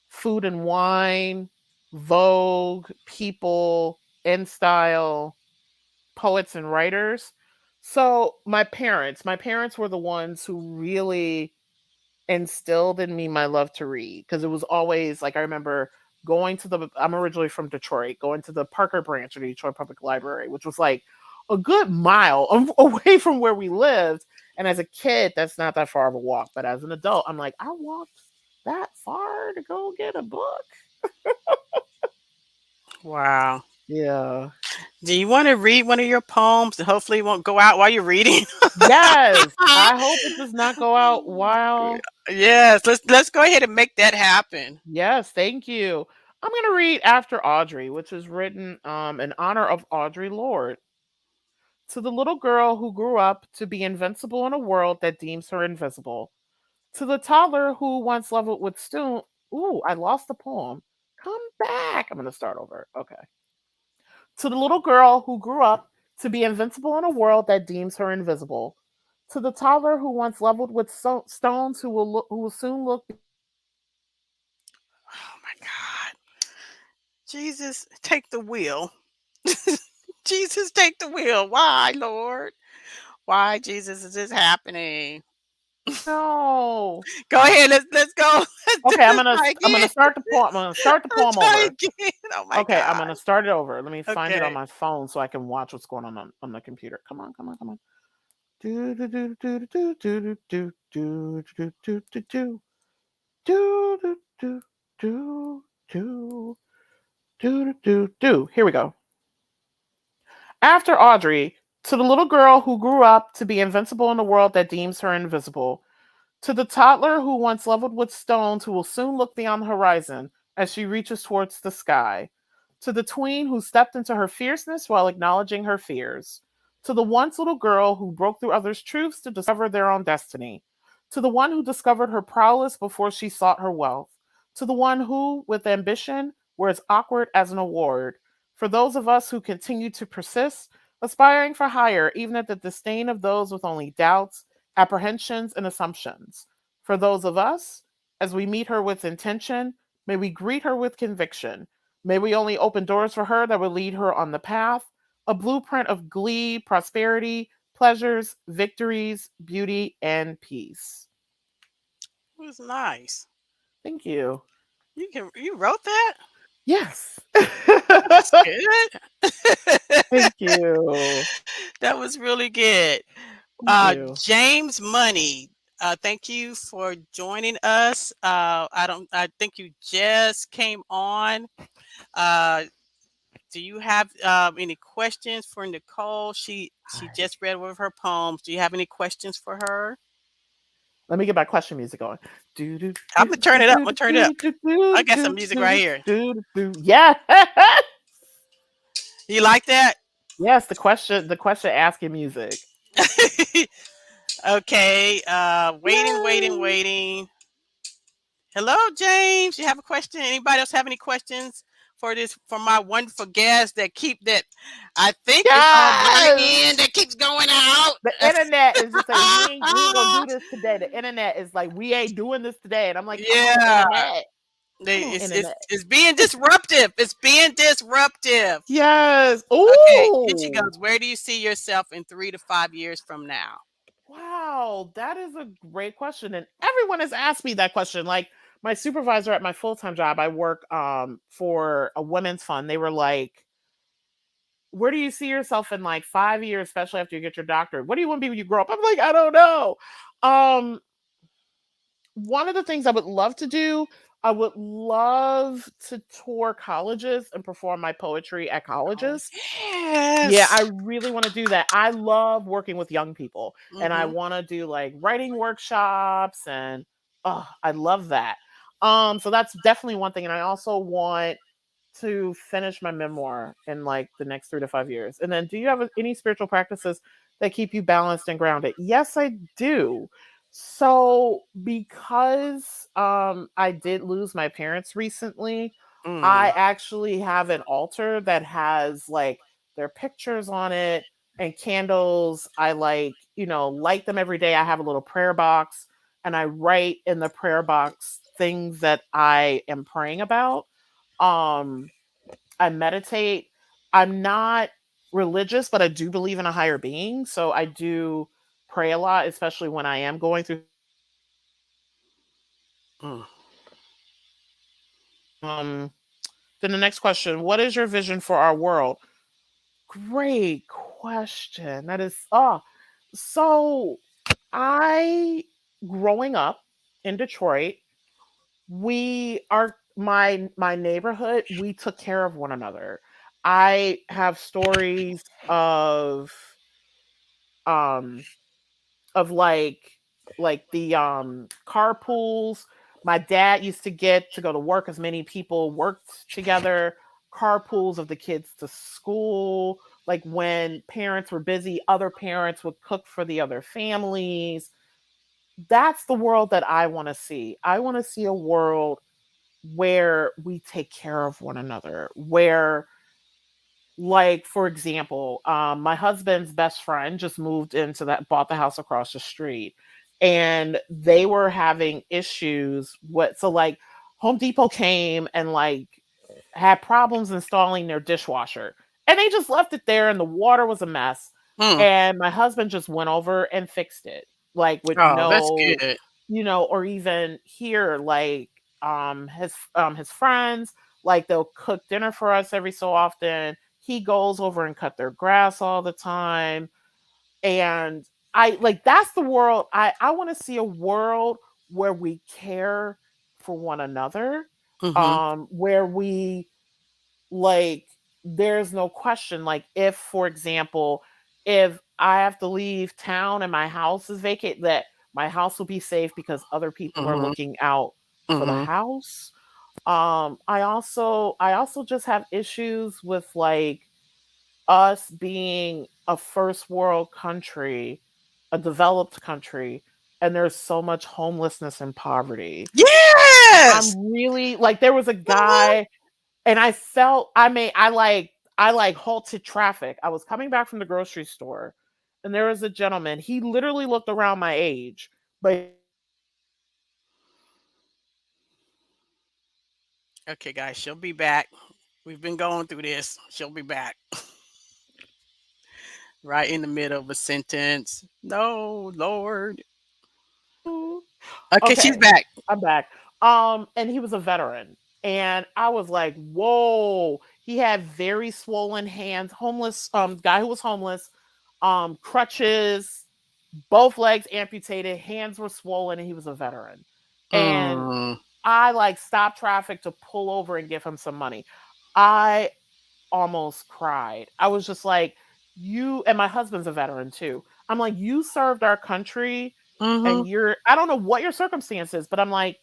Food and Wine, Vogue, People, InStyle, Poets and Writers. So my parents were the ones who really instilled in me my love to read, because it was always like I remember going to the I'm originally from Detroit, going to the Parker branch of the Detroit Public Library, which was like a good mile away from where we lived. And as a kid, that's not that far of a walk. But as an adult, I'm like, I walked that far to go get a book. Wow. Yeah. Do you want to read one of your poems? Hopefully, it won't go out while you're reading. Yes. I hope it does not go out while. Yes, let's go ahead and make that happen. Yes, thank you. I'm gonna read After Audrey, which is written in honor of Audrey Lorde. To the little girl who grew up to be invincible in a world that deems her invisible. To the toddler who once leveled with Stu. Ooh, I lost the poem. Come back. I'm gonna start over. Okay. To the little girl who grew up to be invincible in a world that deems her invisible. To the toddler who once leveled with stones who will soon look. Oh my God. Jesus, take the wheel. Jesus, take the wheel. Why, Lord? Why, Jesus, is this happening? No. Go ahead. Let's go. Okay, Let's try I'm gonna again. start the poem. I'm gonna start the Let's poem try over. again. Oh my Okay, I'm God. gonna start it over. Let me find it on Okay. my phone so I can watch what's going on the computer. Come on, come on, come on. Do do do do do do do do do do do do do do do do do do do do. Here we go. After Audrey, to the little girl who grew up to be invincible in a world that deems her invisible. To the toddler who once leveled with stones who will soon look beyond the horizon as she reaches towards the sky. To the tween who stepped into her fierceness while acknowledging her fears. To the once little girl who broke through others' truths to discover their own destiny. To the one who discovered her prowess before she sought her wealth. To the one who, with ambition, wears awkward as an award. For those of us who continue to persist, aspiring for higher, even at the disdain of those with only doubts, apprehensions, and assumptions. For those of us, as we meet her with intention, may we greet her with conviction. May we only open doors for her that will lead her on the path, a blueprint of glee, prosperity, pleasures, victories, beauty, and peace. It was nice. Thank you. You wrote that? Yes. That's good. Thank you. That was really good. Thank you. James Money, thank you for joining us. I think you just came on. Uh, do you have any questions for Nicole? She Hi. just read one of her poems. Do you have any questions for her? Let me get my question music going. Do do I'm do gonna turn do it up. I'm do gonna turn it up. do do do I got some do music right do here. do do. Yeah. You like that? Yes, the question asking music. Okay. Waiting, waiting, Yay. waiting. Hello, James. You have a question? Anybody else have any questions for this for my wonderful guest that keep that I think it's on running Yes. in that keeps going out? The internet is just like we ain't gonna do this today. The internet is like we ain't doing this today, and I'm like, come on, Yeah, internet, come on, it's, it's internet. it's being disruptive. It's being disruptive. Yes. Okay, here she Ooh. goes. Where do you see yourself in 3 to 5 years from now? Wow, that is a great question. And everyone has asked me that question. Like my supervisor at my full-time job, I work for a women's fund. They were like, where do you see yourself in like 5 years, especially after you get your doctorate? What do you want to be when you grow up? I'm like, I don't know. Um, One of the things I would love to do, I would love to tour colleges and perform my poetry at Oh colleges. Yeah, I yes. really want to do that. I love working with young people and I Mhm. want to do like writing workshops and oh, I love that. So that's definitely one thing and I also want to finish my memoir in like the next 3 to 5 years. And then do you have any spiritual practices that keep you balanced and grounded? Yes, I do. So because I did lose my parents recently, I Mm. actually have an altar that has like their pictures on it and candles. I like, light them every day. I have a little prayer box and I write in the prayer box things that I am praying about. um I meditate. I'm not religious, but I do believe in a higher being, so I do pray a lot, especially when I am going through. Mm. um then the next question, what is your vision for our world? Great question. That is so I growing up in Detroit, we are my neighborhood, we took care of one another. I have stories um of like the carpools. My dad used to get to go to work as many people worked together, carpools of the kids to school. Like when parents were busy, other parents would cook for the other families. That's the world that I want to see. I want to see a world where we take care of one another, where like for example, my husband's best friend just moved into that bought the house across the street and they were having issues with so like Home Depot came and like had problems installing their dishwasher and they just left it there and the water was a mess Mm. and my husband just went over and fixed it like with Oh, that's no, good. or even here like his friends like they'll cook dinner for us every so often. He goes over and cut their grass all the time. And I like that's the world. I want to see a world where we care for one another. Mhm. Where we like there's no question like if for example if I have to leave town and my house is vacant that my house will be safe because other people are Mhm. looking out for the Mhm. house. I also just have issues with like us being a first world country, a developed country, and there's so much homelessness and poverty. Yes. I'm really like there was a Mhm. guy and I felt I halted traffic. I was coming back from the grocery store and there was a gentleman. He literally looked around my age, but Okay, guys, she'll be back. We've been going through this. She'll be back. Right in the middle of a sentence. No, Lord. Ooh. Okay, she's Okay, back. I'm back. And he was a veteran. And I was like, whoa. He had very swollen hands, homeless, guy who was homeless, crutches, both legs amputated, hands were swollen, and he was a veteran. And Mm, I like stopped traffic to pull over and give him some money. I almost cried. I was just like, you, and my husband's a veteran too. I'm like, you served our country mm-hmm, and I don't know what your circumstances, but I'm like,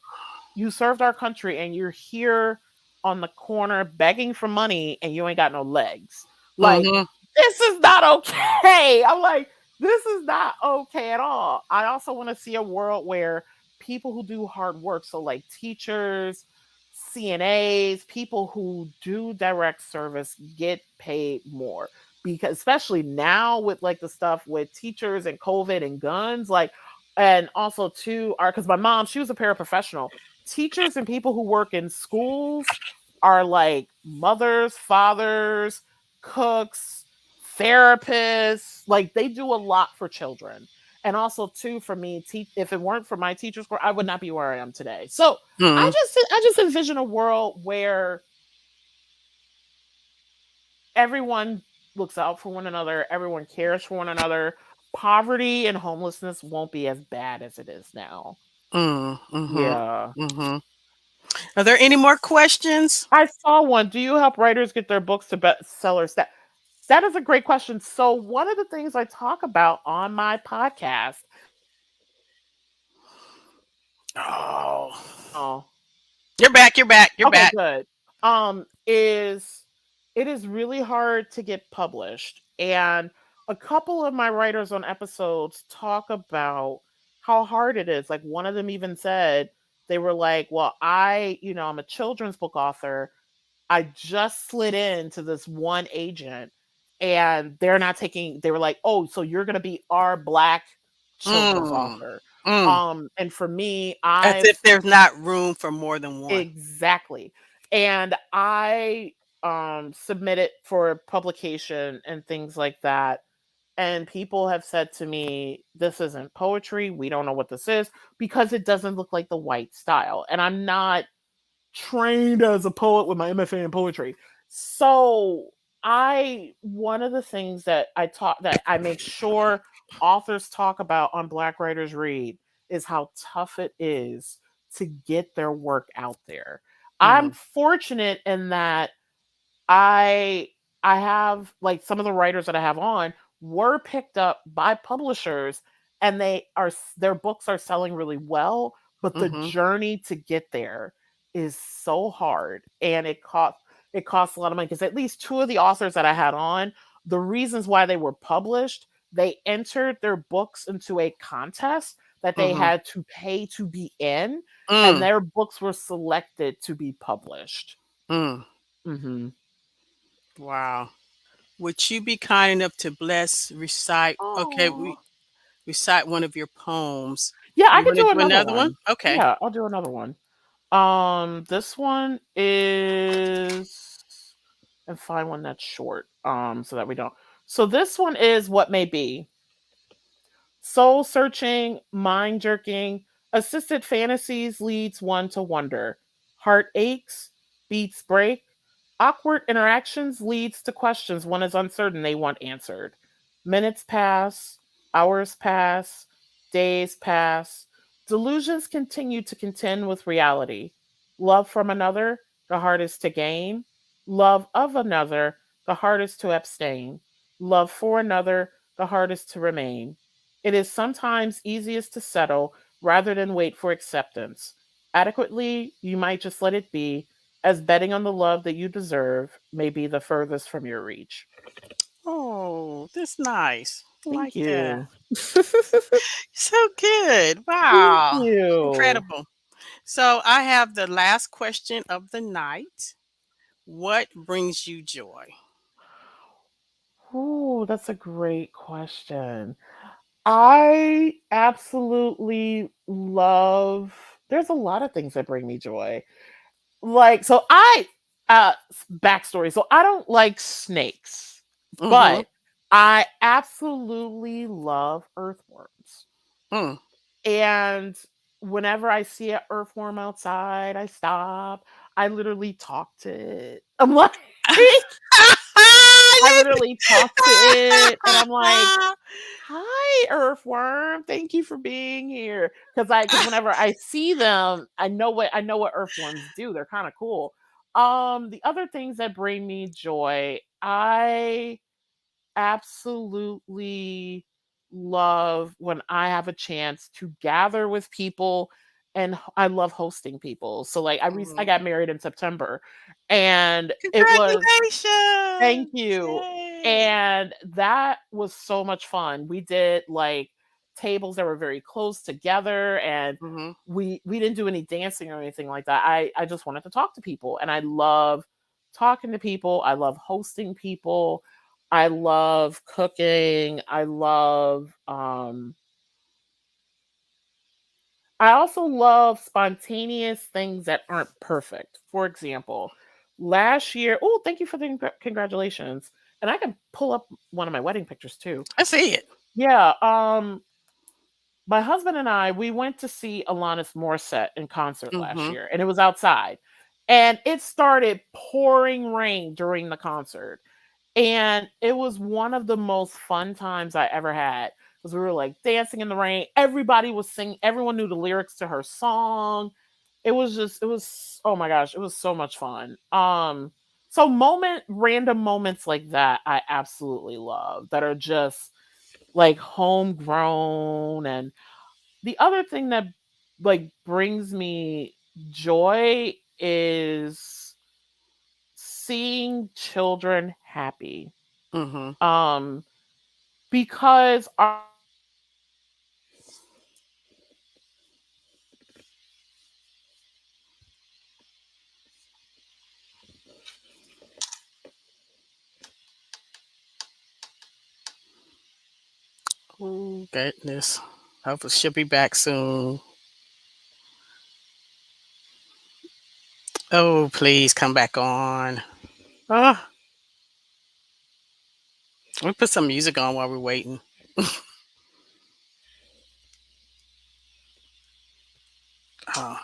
you served our country and you're here on the corner begging for money and you ain't got no legs. Like, mm-hmm, this is not okay. I'm like, this is not okay at all. I also want to see a world where people who do hard work, so like teachers, CNAs, people who do direct service get paid more. Because especially now with like the stuff with teachers and COVID and guns, like, and also too, our, because my mom, she was a paraprofessional. Teachers and people who work in schools are like mothers, fathers, cooks, therapists. Like they do a lot for children. And also too for me, if it weren't for my teachers, I would not be where I am today. So mm, I just envision a world where everyone looks out for one another, everyone cares for one another. Poverty and homelessness won't be as bad as it is now. mm-hmm, Yeah. mm-hmm. Are there any more questions? I saw one. Do you help writers get their books to bestsellers? That is a great question. So one of the things I talk about on my podcast, Oh, oh, you're back. You're back. You're okay, back. good. Is it is really hard to get published. And a couple of my writers on episodes talk about how hard it is. Like one of them even said, they were like, well, I'm a children's book author. I just slid into this one agent and they were like, "Oh, so you're going to be our black children's Mm, author." mm. And for me, As if there's not room for more than one. exactly. And I submitted for publication and things like that. And people have said to me, this isn't poetry. We don't know what this is because it doesn't look like the white style. And I'm not trained as a poet with my MFA in poetry. So I one of the things that I make sure authors talk about on Black Writers Read is how tough it is to get their work out there. I'm Mm, fortunate in that I I have like some of the writers that I have on were picked up by publishers and their books are selling really well, but the mm-hmm, journey to get there is so hard and it costs a lot of money because at least two of the authors that I had on, the reasons why they were published, they entered their books into a contest that they mm-hmm, had to pay to be in and mm, their books were selected to be published. mm. Mhm. Wow. Would you be kind enough to recite? Okay, Oh. we recite one of your poems. Yeah, I You could want to do do another another one? one. Okay. Yeah, I'll do another one. This one is and find one that's short, so that we don't. So this one is what may be. Soul searching, mind jerking, assisted fantasies leads one to wonder. Heart aches, beats break, awkward interactions leads to questions one is uncertain they want answered. Minutes pass, hours pass, days pass. Delusions continue to contend with reality. Love from another, the hardest to gain. Love of another, the hardest to abstain. Love for another, the hardest to remain. It is sometimes easiest to settle rather than wait for acceptance. Adequately, you might just let it be, as betting on the love that you deserve may be the furthest from your reach. Oh, that's nice. I Thank like that. you. So good. Thank Wow. you. Incredible. So I have the last question of the night. What brings you joy? Oh, that's a great question. I absolutely love, there's a lot of things that bring me joy. Like, so backstory. So I don't like snakes, Mm-hmm. but I absolutely love earthworms. Mm. And whenever I see an earthworm outside, I stop. I literally talk to it. I'm like, I literally talk to it and I'm like, "Hi, earthworm. Thank you for being here." Because whenever I see them, I know what earthworms do. They're kind of cool. The other things that bring me joy, I absolutely love when I have a chance to gather with people, and I love hosting people. So like I Mhm. got married in September, and it was thank Congratulations. you. Yay. And that was so much fun. We did like tables that were very close together, and Mhm. we didn't do any dancing or anything like that. I just wanted to talk to people, and I love talking to people. I love hosting people. I love cooking. I also love spontaneous things that aren't perfect. For example, last year, oh, thank you for the congratulations. And I can pull up one of my wedding pictures too. I see it. Yeah, my husband and I, we went to see Alanis Morissette in concert last Mhm. year, and it was outside. And it started pouring rain during the concert. And it was one of the most fun times I ever had because we were like dancing in the rain. Everybody was singing, everyone knew the lyrics to her song. It was oh my gosh, it was so much fun. So random moments like that I absolutely love that are just like homegrown. And the other thing that like brings me joy is seeing children happy. Mhm. Um because our Oh goodness. Hopefully she'll be back soon. Oh, please come back on. Oh, we put some music on while we're waiting. Oh.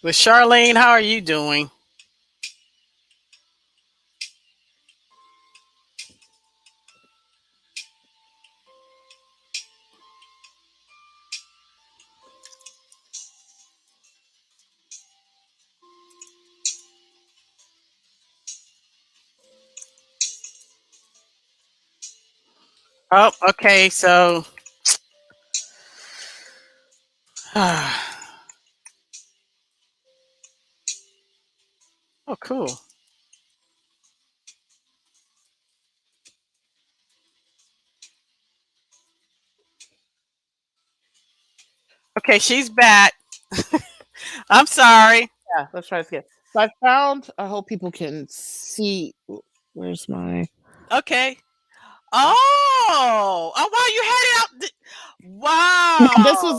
Well, Charlene, how are you doing? Oh, okay. So, oh, cool. Okay, she's back. I'm sorry. yeah, let's try this again. So I found, I hope people can see, where's my Okay. Oh, oh wow, you had it out. yeah,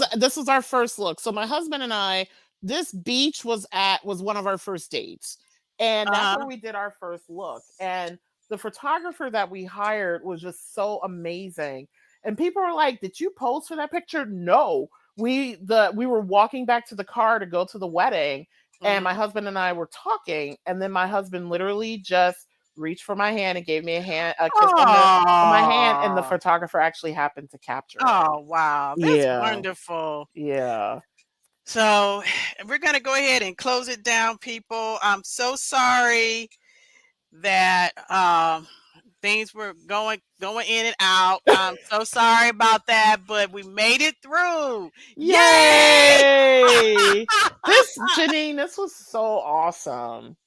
Wow. this was our first look. So my husband and I, this beach was one of our first dates. And that's where Uh-huh. we did our first look. And the photographer that we hired was just so amazing. And people were like, "Did you pose for that picture?" No. We were walking back to the car to go to the wedding, and my Mhm. husband and I were talking, and then my husband literally just reached for my hand and gave me a kiss on my hand, and the Oh. photographer actually happened to capture it. Oh, wow. That's Yeah. wonderful. Yeah. So, we're going to go ahead and close it down, people. I'm so sorry that things were going in and out. I'm so sorry about that, but we made it through. Yay! Yay! Janine, this was so awesome.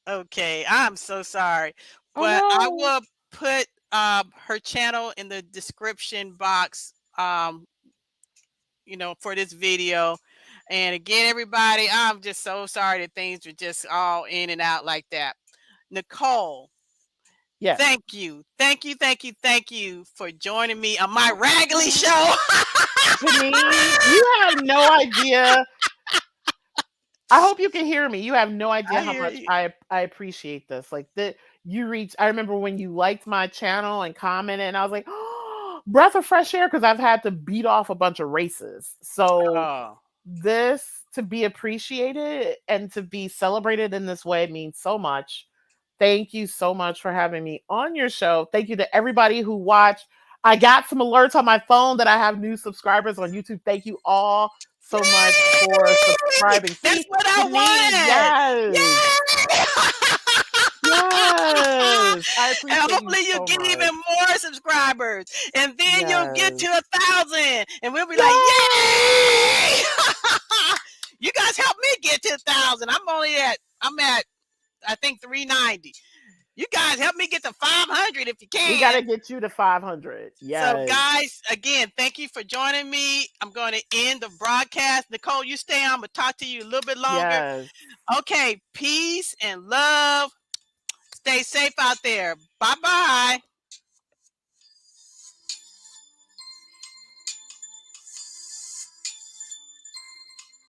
Okay, I'm so sorry, Oh but I no. will put her channel in the description box. For this video. And again, everybody, I'm just so sorry that things were just all in and out like that. Nicole, Yes. thank you. Thank you, thank you, thank you for joining me on my Raggedy Show. Janine, you have no idea I hope you can hear me. You have no idea I how hear much you. I appreciate this. Like that you reach. I remember when you liked my channel and commented, and I was like, oh, breath of fresh air, because I've had to beat off a bunch of races. So Oh, this to be appreciated and to be celebrated in this way means so much. Thank you so much for having me on your show. Thank you to everybody who watched. I got some alerts on my phone that I have new subscribers on YouTube. Thank you all so much for yay! subscribing. That's See, what I Denise, wanted. yes, yes. I And appreciate you hopefully you'll so get much. even more subscribers, and then you'll get Yes, to 1,000, and we'll be like, yes. yay! You guys help me get to 1,000. I'm at I think 390. You guys help me get to 500 if you We got to can. get you to 500. So, Yes, guys, again, thank you for joining me. I'm going to end the broadcast. Nicole, you stay on. I'm going to talk to you a little bit longer. yes. Okay, peace and love. Stay safe out there. Bye bye.